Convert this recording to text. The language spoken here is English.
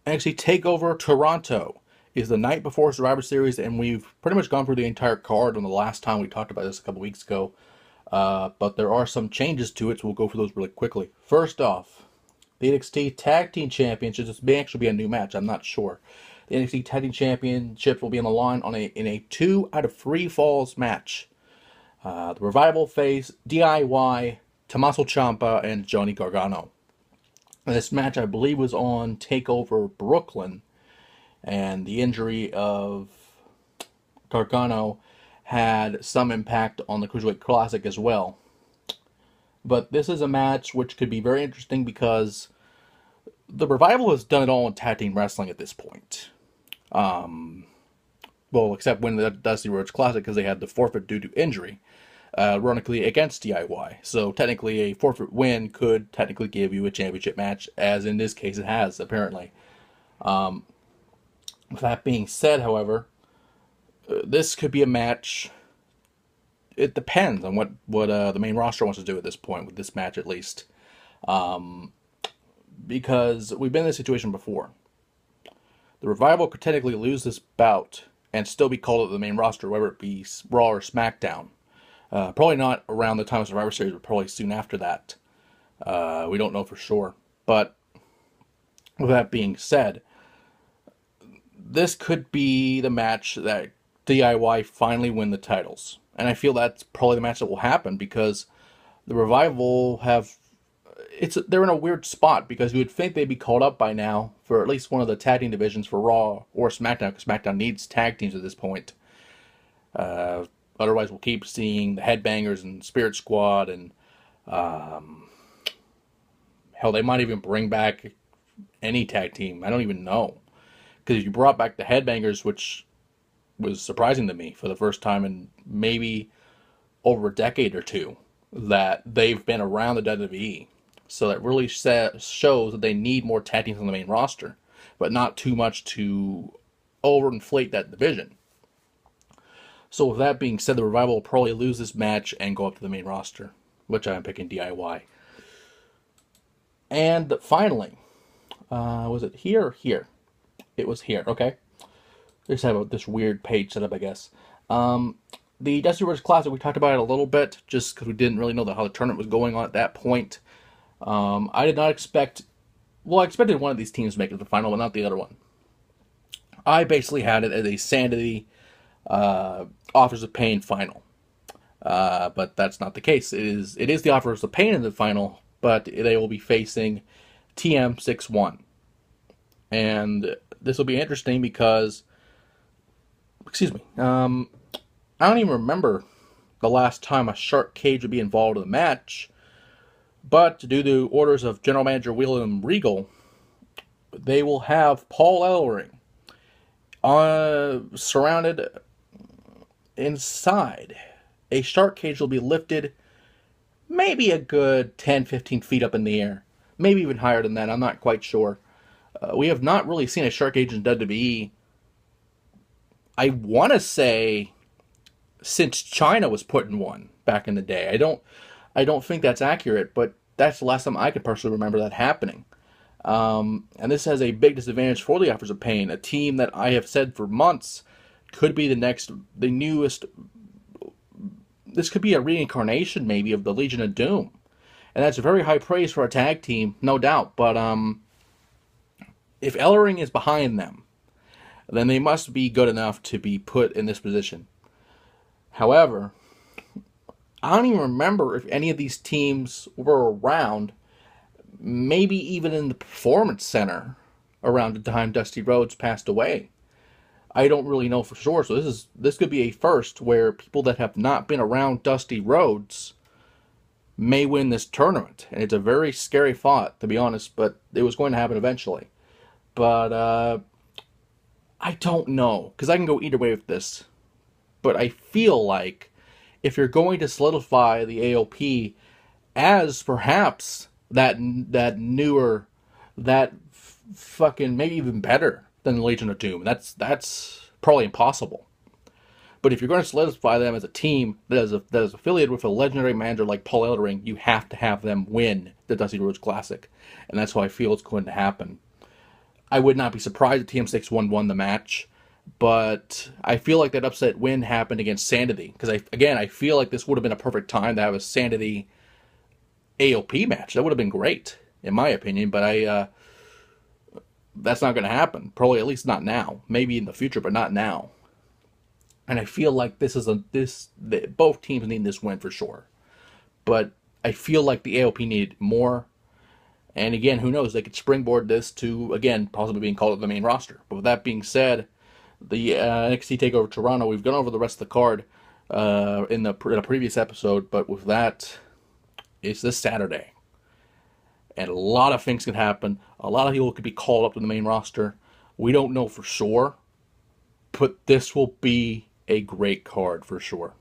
NXT Takeover Toronto is the night before Survivor Series, and we've pretty much gone through the entire card on the last time we talked about this a couple weeks ago. But there are some changes to it, so we'll go through those really quickly. First off, the NXT Tag Team Championships. This may actually be a new match. I'm not sure. The NXT Tag Team Championships will be on the line in a 2 out of 3 falls match. The Revival face DIY, Tommaso Ciampa, and Johnny Gargano. This match, I believe, was on TakeOver Brooklyn, and the injury of Gargano had some impact on the Cruiserweight Classic as well. But this is a match which could be very interesting because the Revival has done it all in tag team wrestling at this point. Well, except when the Dusty Rhodes Classic, because they had the forfeit due to injury, ironically against DIY. So technically a forfeit win could technically give you a championship match, as in this case it has, apparently. With that being said, however, this could be a match. It depends on what the main roster wants to do at this point, with this match at least. Because we've been in this situation before. The Revival could technically lose this bout and still be called up to the main roster, whether it be Raw or SmackDown. Probably not around the time of Survivor Series, but probably soon after that. We don't know for sure. But with that being said, this could be the match that DIY finally win the titles. And I feel that's probably the match that will happen, because the Revival they're in a weird spot, because you would think they'd be called up by now for at least one of the tag team divisions for Raw or SmackDown, because SmackDown needs tag teams at this point. Otherwise, we'll keep seeing the Headbangers and Spirit Squad, and hell, they might even bring back any tag team. I don't even know. Because you brought back the Headbangers, which was surprising to me for the first time in maybe over a decade or two, that they've been around the WWE. So that really shows that they need more tag teams on the main roster, but not too much to overinflate that division. So with that being said, the Revival will probably lose this match and go up to the main roster, which I'm picking DIY. And finally, was it here or here? It was here, okay. They just have this weird page set up, I guess. The Dusty Rhodes Classic, we talked about it a little bit, just because we didn't really know how the tournament was going on at that point. I did not expect... Well, I expected one of these teams to make it to the final, but not the other one. I basically had it as a Sanity Offers of Pain final. But that's not the case. It is the Offers of Pain in the final, but they will be facing TM61. And this will be interesting because... Excuse me. I don't even remember the last time a shark cage would be involved in the match. But due to orders of General Manager William Regal, they will have Paul Ellering surrounded inside. A shark cage will be lifted maybe a good 10-15 feet up in the air. Maybe even higher than that. I'm not quite sure. We have not really seen a shark cage in WWE. I want to say since China was put in one back in the day. I don't think that's accurate, but that's the last time I can personally remember that happening. And this has a big disadvantage for the Offers of Pain, a team that I have said for months could be the newest. This could be a reincarnation, maybe, of the Legion of Doom. And that's very high praise for a tag team, no doubt. But if Ellering is behind them, then they must be good enough to be put in this position. However, I don't even remember if any of these teams were around, maybe even in the Performance Center around the time Dusty Rhodes passed away. I don't really know for sure, so this could be a first where people that have not been around Dusty Rhodes may win this tournament. And it's a very scary thought, to be honest, but it was going to happen eventually. But I don't know, because I can go either way with this. But I feel like if you're going to solidify the AOP as perhaps that newer, that fucking maybe even better than the Legion of Doom, that's probably impossible. But if you're going to solidify them as a team that is affiliated with a legendary manager like Paul Ellering, you have to have them win the Dusty Rhodes Classic, and that's how I feel it's going to happen. I would not be surprised if TM61 won the match, but I feel like that upset win happened against Sanity because I feel like this would have been a perfect time to have a Sanity AOP match. That would have been great in my opinion, but that's not going to happen. Probably at least not now. Maybe in the future, but not now. And I feel like both teams need this win for sure. But I feel like the AOP needed more. And again, who knows? They could springboard this to, again, possibly being called up the main roster. But with that being said, the NXT Takeover Toronto, we've gone over the rest of the card in a previous episode. But with that, it's this Saturday. And a lot of things can happen. A lot of people could be called up to the main roster. We don't know for sure. But this will be a great card for sure.